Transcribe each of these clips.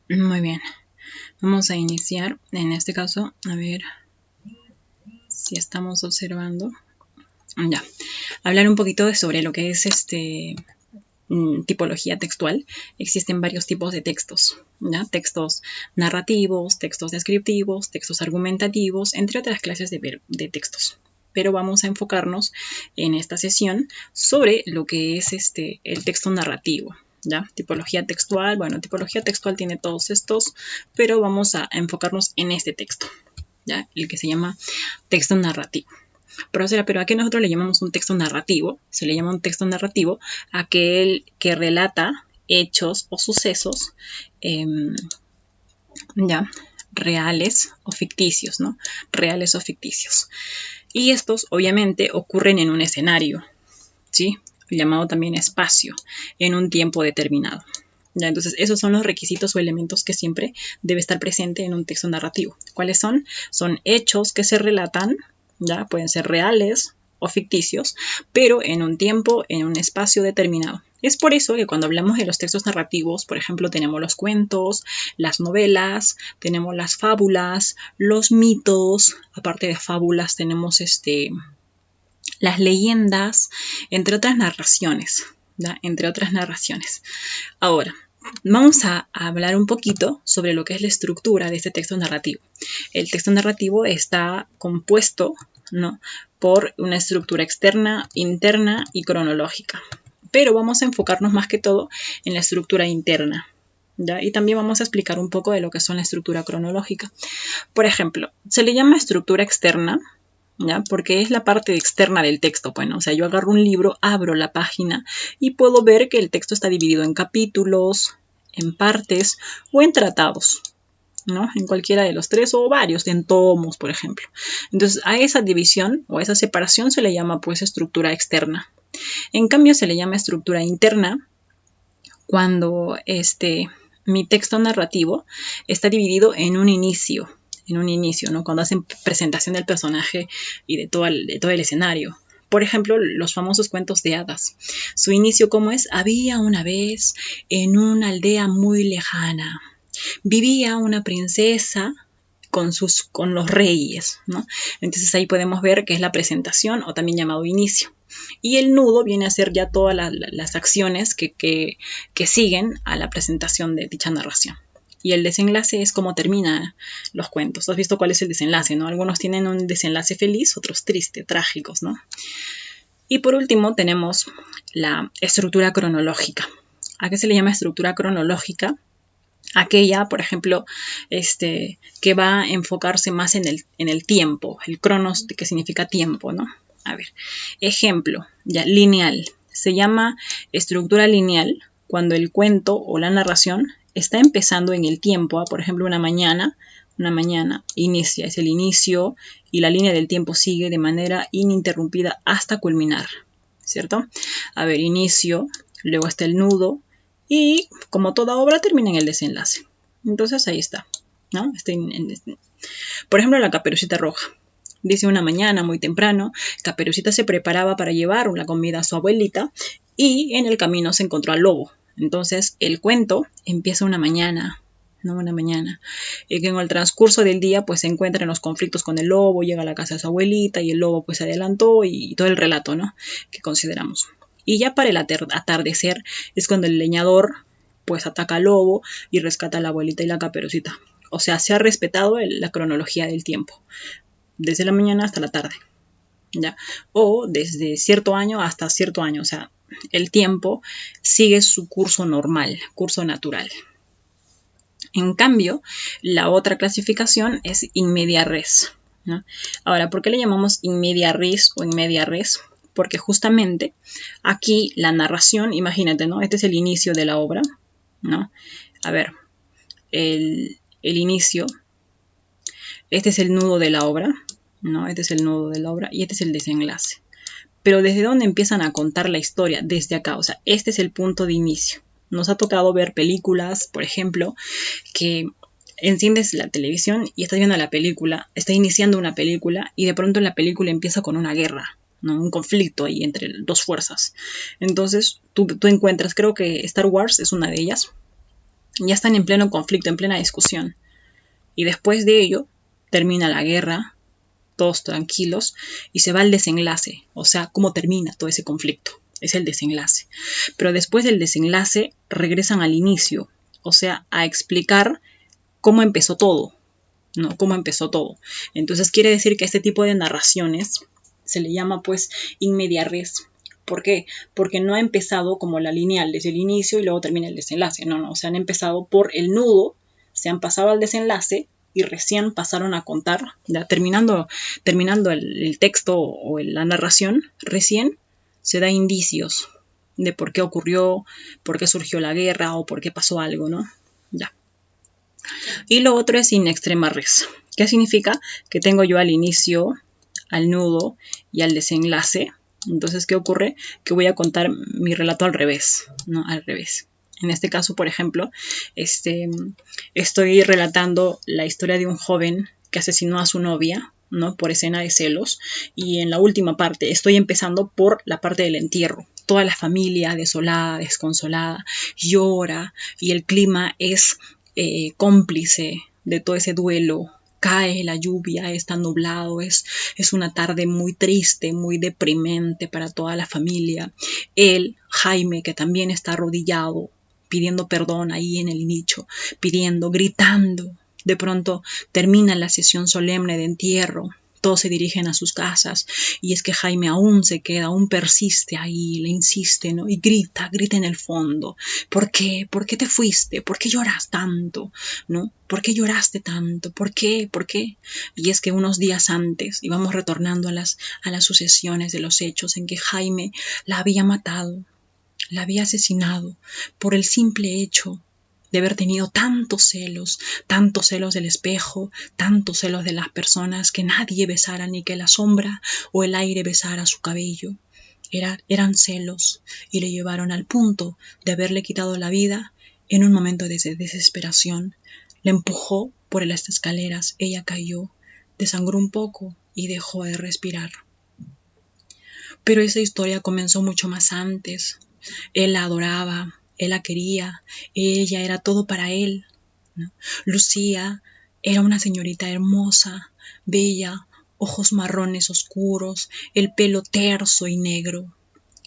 Muy bien, vamos a iniciar. En este caso, a ver si estamos observando. Ya, hablar un poquito sobre lo que es tipología textual. Existen varios tipos de textos, ¿ya? Textos narrativos, textos descriptivos, textos argumentativos, entre otras clases de textos. Pero vamos a enfocarnos en esta sesión sobre lo que es el texto narrativo, ¿ya? Tipología textual, bueno, tipología textual tiene todos estos, pero vamos a enfocarnos en este texto, ¿ya? El que se llama texto narrativo. Pero ¿a qué nosotros le llamamos un texto narrativo? Se le llama un texto narrativo a aquel que relata hechos o sucesos ya reales o ficticios, ¿no? Reales o ficticios. Y estos obviamente ocurren en un escenario, ¿sí? Llamado también espacio, en un tiempo determinado. ¿Ya? Entonces, esos son los requisitos o elementos que siempre debe estar presente en un texto narrativo. ¿Cuáles son? Son hechos que se relatan, ¿ya? Pueden ser reales o ficticios, pero en un tiempo, en un espacio determinado. Es por eso que cuando hablamos de los textos narrativos, por ejemplo, tenemos los cuentos, las novelas, tenemos las fábulas, los mitos, aparte de fábulas tenemos las leyendas, entre otras narraciones, ¿ya? Entre otras narraciones. Ahora, vamos a hablar un poquito sobre lo que es la estructura de este texto narrativo. El texto narrativo está compuesto, ¿no?, por una estructura externa, interna y cronológica. Pero vamos a enfocarnos más que todo en la estructura interna, ¿ya? Y también vamos a explicar un poco de lo que son la estructura cronológica. Por ejemplo, se le llama estructura externa, ¿ya? Porque es la parte externa del texto. Bueno, o sea, yo agarro un libro, abro la página y puedo ver que el texto está dividido en capítulos, en partes o en tratados, ¿no? En cualquiera de los tres o varios, en tomos, por ejemplo. Entonces, a esa división o a esa separación se le llama pues estructura externa. En cambio, se le llama estructura interna cuando mi texto narrativo está dividido en un inicio, ¿no? Cuando hacen presentación del personaje y de todo el escenario. Por ejemplo, los famosos cuentos de hadas. Su inicio, ¿cómo es? Había una vez en una aldea muy lejana. Vivía una princesa con los reyes, ¿no? Entonces ahí podemos ver que es la presentación o también llamado inicio. Y el nudo viene a ser ya todas las acciones que siguen a la presentación de dicha narración. Y el desenlace es cómo terminan los cuentos. ¿Has visto cuál es el desenlace, no? Algunos tienen un desenlace feliz, otros triste, trágicos, ¿no? Y por último tenemos la estructura cronológica. ¿A qué se le llama estructura cronológica? Aquella, por ejemplo, que va a enfocarse más en el tiempo, el cronos, que significa tiempo, ¿no? A ver, ejemplo, ya, lineal. Se llama estructura lineal cuando el cuento o la narración está empezando en el tiempo, por ejemplo, una mañana inicia, es el inicio y la línea del tiempo sigue de manera ininterrumpida hasta culminar, ¿cierto? A ver, inicio, luego está el nudo, y como toda obra termina en el desenlace. Entonces ahí está, ¿no? Por ejemplo, la Caperucita Roja. Dice una mañana muy temprano, Caperucita se preparaba para llevar la comida a su abuelita y en el camino se encontró al lobo. Entonces el cuento empieza una mañana, ¿no? Una mañana. Y que en el transcurso del día pues se encuentra en los conflictos con el lobo, llega a la casa de su abuelita y el lobo pues se adelantó y todo el relato, ¿no?, que consideramos. Y ya para el atardecer es cuando el leñador pues ataca al lobo y rescata a la abuelita y la Caperucita. O sea, se ha respetado la cronología del tiempo, desde la mañana hasta la tarde, ¿ya? O desde cierto año hasta cierto año, o sea, el tiempo sigue su curso normal, curso natural. En cambio, la otra clasificación es in media res, ¿no? Ahora, ¿por qué le llamamos in media res o in media res? Porque justamente aquí la narración, imagínate, ¿no? Este es el inicio de la obra, ¿no? A ver, el inicio, este es el nudo de la obra, ¿no? Este es el nudo de la obra y este es el desenlace. Pero ¿desde dónde empiezan a contar la historia? Desde acá, o sea, este es el punto de inicio. Nos ha tocado ver películas, por ejemplo, que enciendes la televisión y estás viendo la película, está iniciando una película y de pronto la película empieza con una guerra, ¿no? Un conflicto ahí entre dos fuerzas. Entonces tú encuentras, creo que Star Wars es una de ellas, Ya están en pleno conflicto, en plena discusión. Y después de ello, termina la guerra, todos tranquilos, y se va al desenlace. O sea, cómo termina todo ese conflicto. Es el desenlace. Pero después del desenlace, regresan al inicio. O sea, a explicar cómo empezó todo. ¿No? Cómo empezó todo. Entonces quiere decir que este tipo de narraciones se le llama pues in media res. ¿Por qué? Porque no ha empezado como la lineal desde el inicio y luego termina el desenlace. No, o sea, han empezado por el nudo, se han pasado al desenlace y recién pasaron a contar, ya terminando el texto o la narración, recién se da indicios de por qué ocurrió, por qué surgió la guerra o por qué pasó algo, ¿no? Ya. Y lo otro es in extrema res. ¿Qué significa? Que tengo yo al inicio, al nudo y al desenlace. Entonces, ¿qué ocurre? Que voy a contar mi relato al revés, ¿no? Al revés. En este caso, por ejemplo, estoy relatando la historia de un joven que asesinó a su novia, ¿no? Por escena de celos. Y en la última parte, estoy empezando por la parte del entierro. Toda la familia desolada, desconsolada, llora y el clima es cómplice de todo ese duelo. Cae la lluvia, está nublado, es una tarde muy triste, muy deprimente para toda la familia. Él, Jaime, que también está arrodillado, pidiendo perdón ahí en el nicho, pidiendo, gritando. De pronto termina la sesión solemne de entierro. Todos se dirigen a sus casas y es que Jaime aún se queda, aún persiste ahí, le insiste, ¿no? Y grita en el fondo. ¿Por qué? ¿Por qué te fuiste? ¿Por qué lloras tanto? ¿No? ¿Por qué lloraste tanto? ¿Por qué? ¿Por qué? Y es que unos días antes íbamos retornando a las sucesiones de los hechos en que Jaime la había matado, la había asesinado por el simple hecho de haber tenido tantos celos del espejo, tantos celos de las personas, que nadie besara ni que la sombra o el aire besara su cabello. Eran celos y le llevaron al punto de haberle quitado la vida en un momento de desesperación. Le empujó por las escaleras, ella cayó, desangró un poco y dejó de respirar. Pero esa historia comenzó mucho más antes. Él la adoraba, él la quería, ella era todo para él, ¿no? Lucía era una señorita hermosa, bella, ojos marrones oscuros, el pelo terso y negro.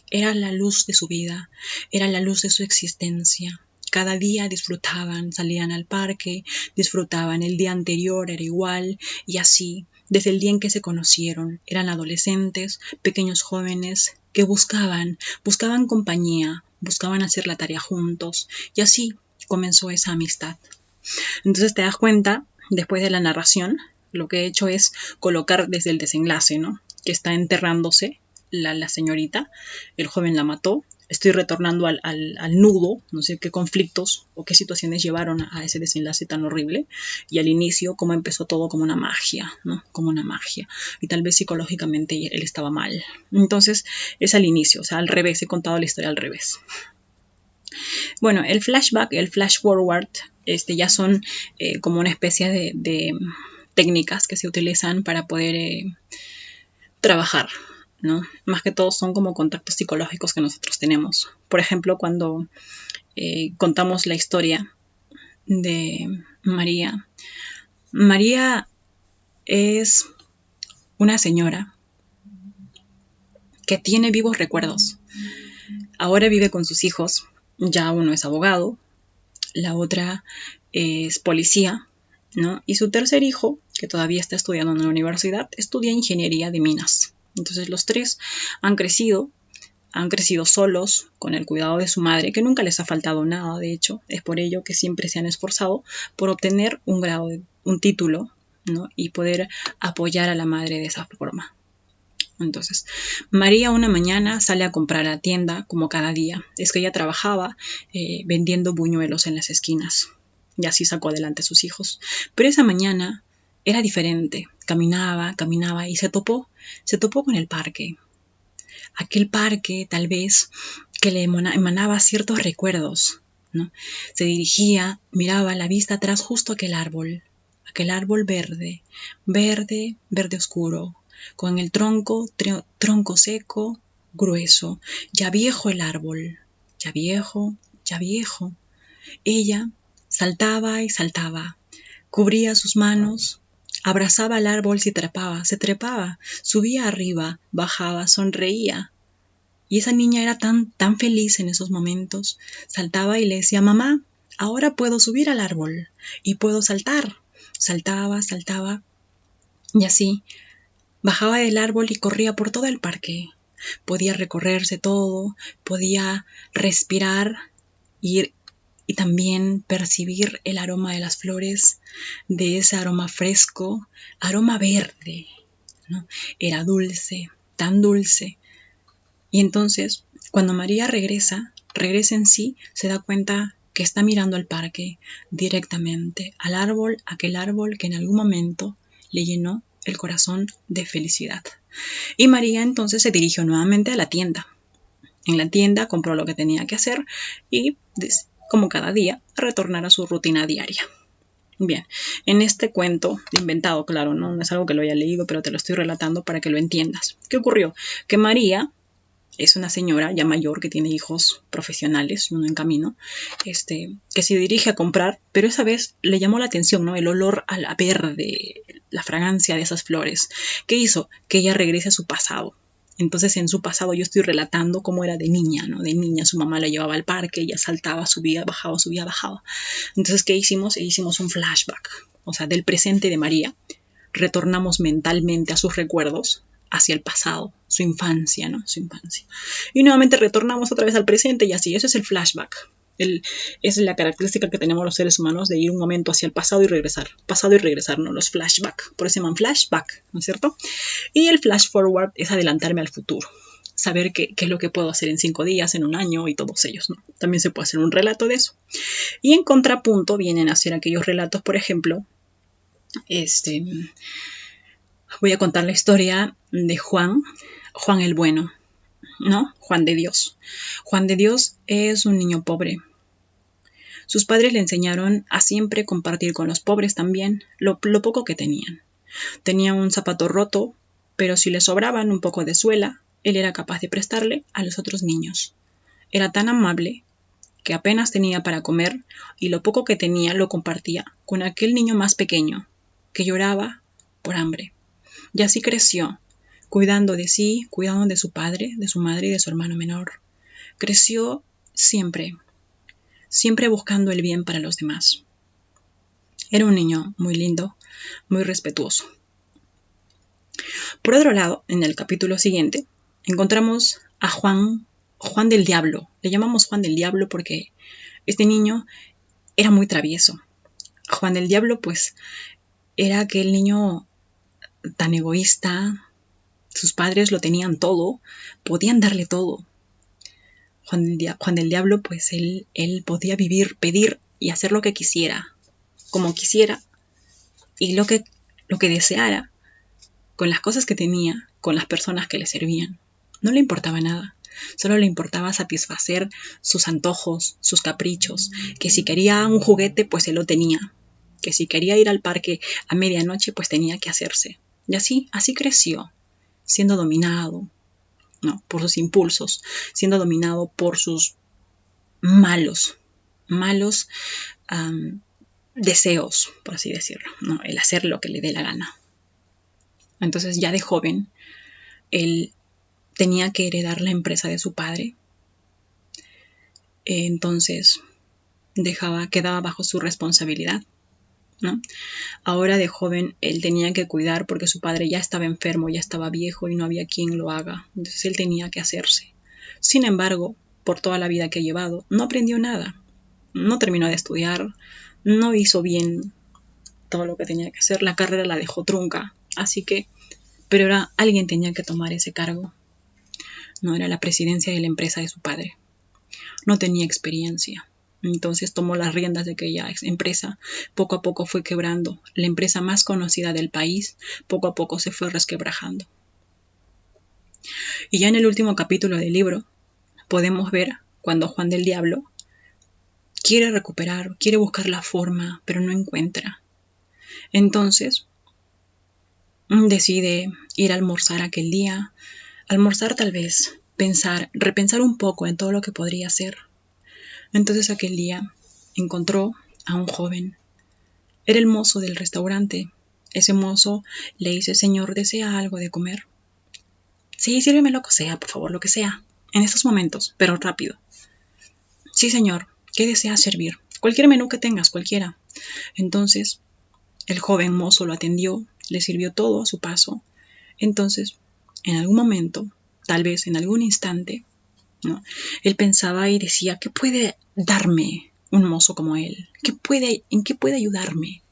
Era la luz de su vida, era la luz de su existencia. Cada día disfrutaban, salían al parque, disfrutaban, el día anterior era igual, y así, desde el día en que se conocieron, eran adolescentes, pequeños jóvenes, que buscaban compañía, buscaban hacer la tarea juntos, y así comenzó esa amistad. Entonces te das cuenta, después de la narración, lo que he hecho es colocar desde el desenlace, ¿no? Que está enterrándose la señorita, el joven la mató, estoy retornando al nudo, no sé qué conflictos o qué situaciones llevaron a ese desenlace tan horrible, y al inicio cómo empezó todo como una magia, ¿no? Como una magia, y tal vez psicológicamente él estaba mal. Entonces es al inicio, o sea, al revés, he contado la historia al revés. Bueno, el flashback, el flash forward, ya son como una especie de técnicas que se utilizan para poder trabajar, ¿no? Más que todo son como contactos psicológicos que nosotros tenemos. Por ejemplo, cuando contamos la historia de María. María es una señora que tiene vivos recuerdos. Ahora vive con sus hijos, ya uno es abogado, la otra es policía, ¿no? Y su tercer hijo, que todavía está estudiando en la universidad, estudia ingeniería de minas. Entonces los tres han crecido solos, con el cuidado de su madre, que nunca les ha faltado nada, de hecho, es por ello que siempre se han esforzado por obtener un grado, un título, ¿no? Y poder apoyar a la madre de esa forma. Entonces, María una mañana sale a comprar a la tienda como cada día. Es que ella trabajaba vendiendo buñuelos en las esquinas y así sacó adelante a sus hijos. Pero esa mañana era diferente. Caminaba y se topó con el parque. Aquel parque, tal vez, que le emanaba ciertos recuerdos, ¿no? Se dirigía, miraba a la vista atrás justo aquel árbol verde, verde oscuro, con el tronco seco, grueso, ya viejo el árbol, ya viejo. Ella Saltaba y saltaba, cubría sus manos, abrazaba al árbol si trepaba, se trepaba, subía arriba, bajaba, sonreía. Y esa niña era tan feliz en esos momentos. Saltaba y le decía, mamá, ahora puedo subir al árbol y puedo saltar. Saltaba, saltaba y así bajaba del árbol y corría por todo el parque. Podía recorrerse todo, podía respirar y también percibir el aroma de las flores, de ese aroma fresco, aroma verde, ¿no? Era dulce, tan dulce. Y entonces, cuando María regresa en sí, se da cuenta que está mirando al parque directamente, al árbol, aquel árbol que en algún momento le llenó el corazón de felicidad. Y María entonces se dirigió nuevamente a la tienda. En la tienda compró lo que tenía que hacer y, como cada día, a retornar a su rutina diaria. Bien, en este cuento, inventado, claro, no es algo que lo haya leído, pero te lo estoy relatando para que lo entiendas. ¿Qué ocurrió? Que María es una señora ya mayor que tiene hijos profesionales y uno en camino, que se dirige a comprar, pero esa vez le llamó la atención, ¿no? El olor a la verde, la fragancia de esas flores. ¿Qué hizo? Que ella regrese a su pasado. Entonces, en su pasado yo estoy relatando cómo era de niña, ¿no? De niña su mamá la llevaba al parque, ella saltaba, subía, bajaba, subía, bajaba. Entonces, ¿qué hicimos? Hicimos un flashback, o sea, del presente de María. Retornamos mentalmente a sus recuerdos, hacia el pasado, su infancia, ¿no? Su infancia. Y nuevamente retornamos otra vez al presente y así, eso es el flashback. Es la característica que tenemos los seres humanos de ir un momento hacia el pasado y regresar, ¿no? Los flashback, por eso se llaman flashback, ¿no es cierto? Y el flash forward es adelantarme al futuro, saber qué es lo que puedo hacer en 5 días, en un año y todos ellos, ¿no? También se puede hacer un relato de eso. Y en contrapunto vienen a ser aquellos relatos, por ejemplo, voy a contar la historia de Juan el Bueno, ¿no? Juan de Dios. Juan de Dios es un niño pobre. Sus padres le enseñaron a siempre compartir con los pobres también lo poco que tenían. Tenía un zapato roto, pero si le sobraban un poco de suela, él era capaz de prestarle a los otros niños. Era tan amable que apenas tenía para comer y lo poco que tenía lo compartía con aquel niño más pequeño que lloraba por hambre. Y así creció, cuidando de sí, cuidando de su padre, de su madre y de su hermano menor. Creció siempre buscando el bien para los demás. Era un niño muy lindo, muy respetuoso. Por otro lado, en el capítulo siguiente, encontramos a Juan del Diablo. Le llamamos Juan del Diablo porque este niño era muy travieso. Juan del Diablo, pues, era aquel niño tan egoísta. Sus padres lo tenían todo, podían darle todo. Juan del Diablo, pues él podía vivir, pedir y hacer lo que quisiera, como quisiera, y lo que deseara, con las cosas que tenía, con las personas que le servían. No le importaba nada, solo le importaba satisfacer sus antojos, sus caprichos, que si quería un juguete, pues él lo tenía, que si quería ir al parque a medianoche, pues tenía que hacerse. Y así creció, siendo dominado, ¿no? Por sus impulsos, siendo dominado por sus malos deseos, por así decirlo, ¿no? El hacer lo que le dé la gana. Entonces ya de joven, él tenía que heredar la empresa de su padre. Entonces quedaba bajo su responsabilidad, ¿no? Ahora de joven él tenía que cuidar porque su padre ya estaba enfermo, ya estaba viejo y no había quien lo haga. Entonces él tenía que hacerse. Sin embargo, por toda la vida que ha llevado, no aprendió nada. No terminó de estudiar, no hizo bien todo lo que tenía que hacer, la carrera la dejó trunca. Así que, pero ahora alguien tenía que tomar ese cargo. No era la presidencia de la empresa de su padre. No tenía experiencia. Entonces tomó las riendas de aquella empresa. Poco a poco fue quebrando. La empresa más conocida del país, poco a poco se fue resquebrajando. Y ya en el último capítulo del libro, podemos ver cuando Juan del Diablo quiere recuperar, quiere buscar la forma, pero no encuentra. Entonces, decide ir a almorzar aquel día. Almorzar tal vez, repensar un poco en todo lo que podría hacer. Entonces aquel día encontró a un joven. Era el mozo del restaurante. Ese mozo le dice: señor, ¿desea algo de comer? Sí, sírveme lo que sea, por favor, lo que sea. En estos momentos, pero rápido. Sí, señor. ¿Qué desea servir? Cualquier menú que tengas, cualquiera. Entonces, el joven mozo lo atendió, le sirvió todo a su paso. Entonces, en algún momento, tal vez en algún instante, ¿no?, él pensaba y decía: ¿qué puede darme un mozo como él? ¿En qué puede ayudarme?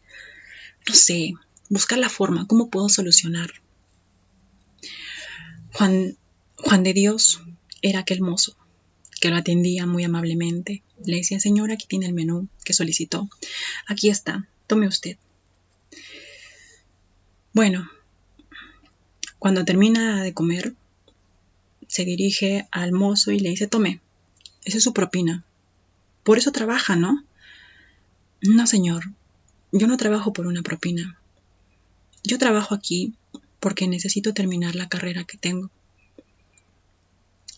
No sé, buscar la forma, ¿cómo puedo solucionar? Juan de Dios era aquel mozo que lo atendía muy amablemente. Le decía: señor, aquí tiene el menú que solicitó. Aquí está, tome usted. Bueno, cuando termina de comer, se dirige al mozo y le dice: tome, esa es su propina. Por eso trabaja, ¿no? No, señor, yo no trabajo por una propina. Yo trabajo aquí porque necesito terminar la carrera que tengo.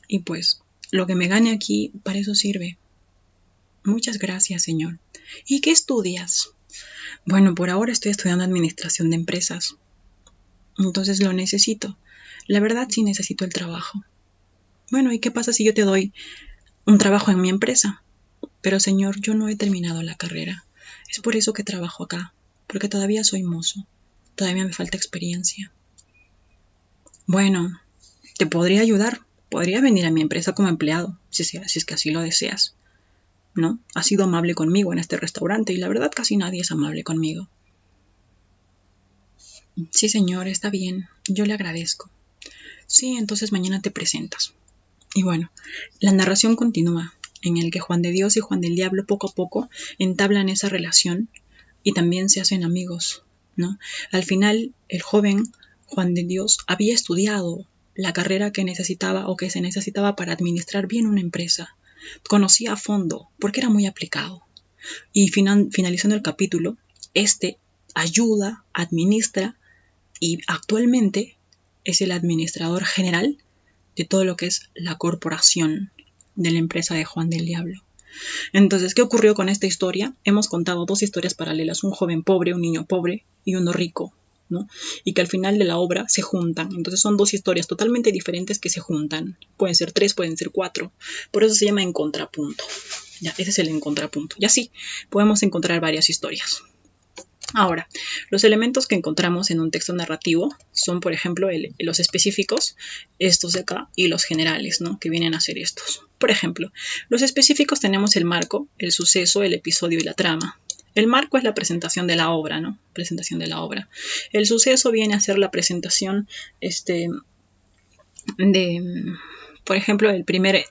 Y pues, lo que me gane aquí, para eso sirve. Muchas gracias, señor. ¿Y qué estudias? Bueno, por ahora estoy estudiando administración de empresas. Entonces lo necesito. La verdad sí necesito el trabajo. Bueno, ¿y qué pasa si yo te doy un trabajo en mi empresa? Pero señor, yo no he terminado la carrera. Es por eso que trabajo acá, porque todavía soy mozo. Todavía me falta experiencia. Bueno, te podría ayudar. Podría venir a mi empresa como empleado, si es que así lo deseas, ¿no? Has sido amable conmigo en este restaurante y la verdad casi nadie es amable conmigo. Sí, señor, está bien. Yo le agradezco. Sí, entonces mañana te presentas. Y bueno, la narración continúa, en el que Juan de Dios y Juan del Diablo poco a poco entablan esa relación y también se hacen amigos, ¿no? Al final, el joven Juan de Dios había estudiado la carrera que necesitaba o que se necesitaba para administrar bien una empresa. Conocía a fondo, porque era muy aplicado. Y finalizando el capítulo, ayuda, administra y actualmente es el administrador general de todo lo que es la corporación de la empresa de Juan del Diablo. Entonces, ¿qué ocurrió con esta historia? Hemos contado dos historias paralelas, un joven pobre, un niño pobre y uno rico, ¿no? Y que al final de la obra se juntan. Entonces son dos historias totalmente diferentes que se juntan. Pueden ser 3, pueden ser 4. Por eso se llama en contrapunto. Ya, ese es el en contrapunto. Y así podemos encontrar varias historias. Ahora, los elementos que encontramos en un texto narrativo son, por ejemplo, los específicos, estos de acá, y los generales, ¿no?, que vienen a ser estos. Por ejemplo, los específicos tenemos el marco, el suceso, el episodio y la trama. El marco es la presentación de la obra, ¿no? Presentación de la obra. El suceso viene a ser la presentación por ejemplo, la primera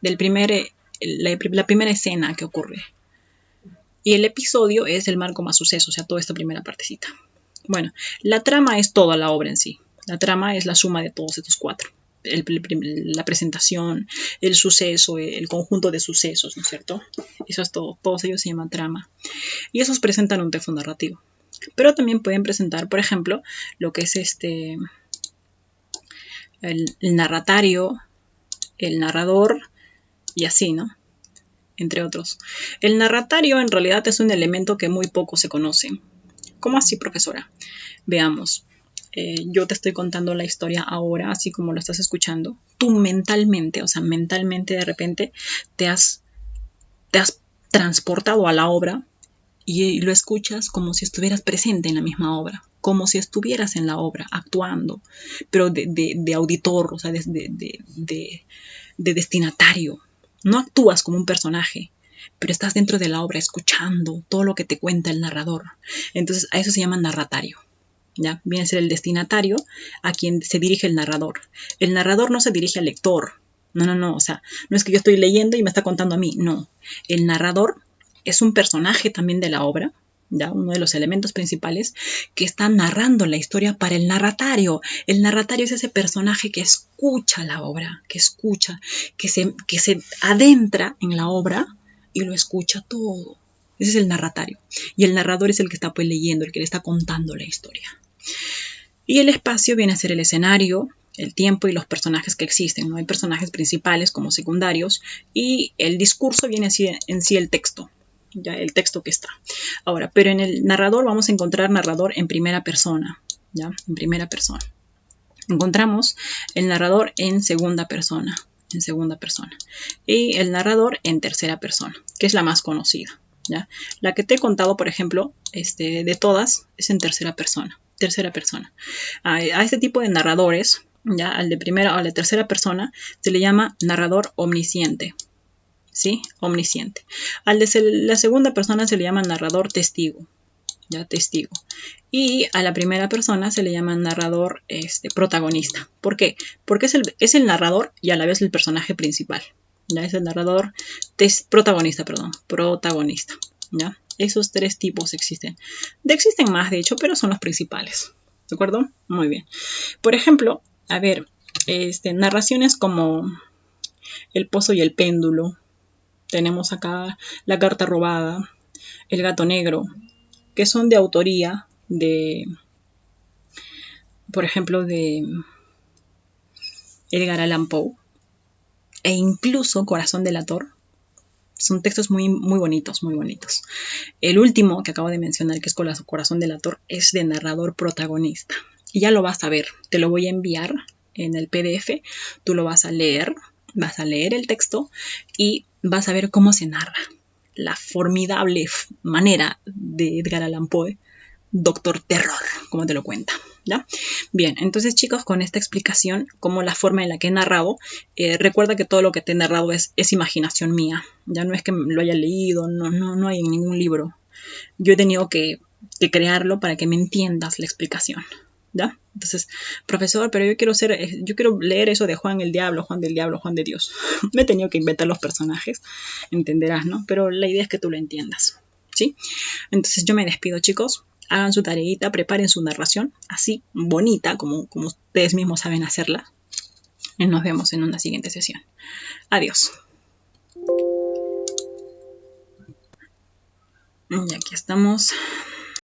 escena que ocurre. Y el episodio es el marco más suceso, o sea, toda esta primera partecita. Bueno, la trama es toda la obra en sí. La trama es la suma de todos estos 4. La presentación, el suceso, el conjunto de sucesos, ¿no es cierto? Eso es todo. Todos ellos se llaman trama. Y esos presentan un texto narrativo. Pero también pueden presentar, por ejemplo, lo que es el narratario, el narrador y así, ¿no? Entre otros. El narratario en realidad es un elemento que muy poco se conoce. ¿Cómo así, profesora? Veamos. Yo te estoy contando la historia ahora, así como lo estás escuchando. Tú mentalmente, mentalmente de repente te has transportado a la obra y lo escuchas como si estuvieras presente en la misma obra, como si estuvieras en la obra, actuando, pero de auditor, o sea, de destinatario. No actúas como un personaje, pero estás dentro de la obra escuchando todo lo que te cuenta el narrador. Entonces a eso se llama narratario. ¿Ya? Viene a ser el destinatario a quien se dirige el narrador. El narrador no se dirige al lector. No, o sea, no es que yo estoy leyendo y me está contando a mí, no. El narrador es un personaje también de la obra, ¿ya? Uno de los elementos principales que está narrando la historia para el narratario. El narratario es ese personaje que escucha la obra, que escucha, que se adentra en la obra y lo escucha todo. Ese es el narratario. Y el narrador es el que está pues leyendo, el que le está contando la historia. Y el espacio viene a ser el escenario, el tiempo y los personajes que existen, ¿no? Hay personajes principales como secundarios y el discurso viene así en sí el texto. ya el texto que está. Ahora, pero en el narrador vamos a encontrar narrador en primera persona, ya, en primera persona. Encontramos el narrador en segunda persona, y el narrador en tercera persona, que es la más conocida, ¿ya? La que te he contado, por ejemplo, de todas, es en tercera persona. A este tipo de narradores, ya, al de primera o a la tercera persona, se le llama narrador omnisciente, ¿sí? Omnisciente. Al de la segunda persona se le llama narrador testigo, ya, testigo. Y a la primera persona se le llama narrador protagonista. ¿Por qué? Porque es el narrador y a la vez el personaje principal. Ya es el narrador protagonista. ¿Ya? Esos tres tipos existen. Existen más, de hecho, pero son los principales. ¿De acuerdo? Muy bien. Por ejemplo, a ver, narraciones como El pozo y el péndulo. Tenemos acá La carta robada, El gato negro, que son de autoría por ejemplo, de Edgar Allan Poe, e incluso Corazón delator. Son textos muy, muy bonitos, muy bonitos. El último que acabo de mencionar, que es Corazón delator, es de narrador protagonista. Y ya lo vas a ver, te lo voy a enviar en el PDF, tú lo vas a leer el texto y vas a ver cómo se narra. La formidable manera de Edgar Allan Poe, Doctor Terror, como te lo cuenta, ¿ya? Bien, entonces chicos, con esta explicación, como la forma en la que he narrado, recuerda que todo lo que te he narrado es imaginación mía, ya no es que lo haya leído, no hay en ningún libro. Yo he tenido que crearlo para que me entiendas la explicación, ¿ya? Entonces, profesor, pero yo quiero leer eso de Juan el Diablo, Juan del Diablo, Juan de Dios. Me he tenido que inventar los personajes, entenderás, ¿no? Pero la idea es que tú lo entiendas, ¿sí? Entonces yo me despido, chicos. Hagan su tareita, preparen su narración, así bonita como ustedes mismos saben hacerla. Y nos vemos en una siguiente sesión. Adiós. Y aquí estamos.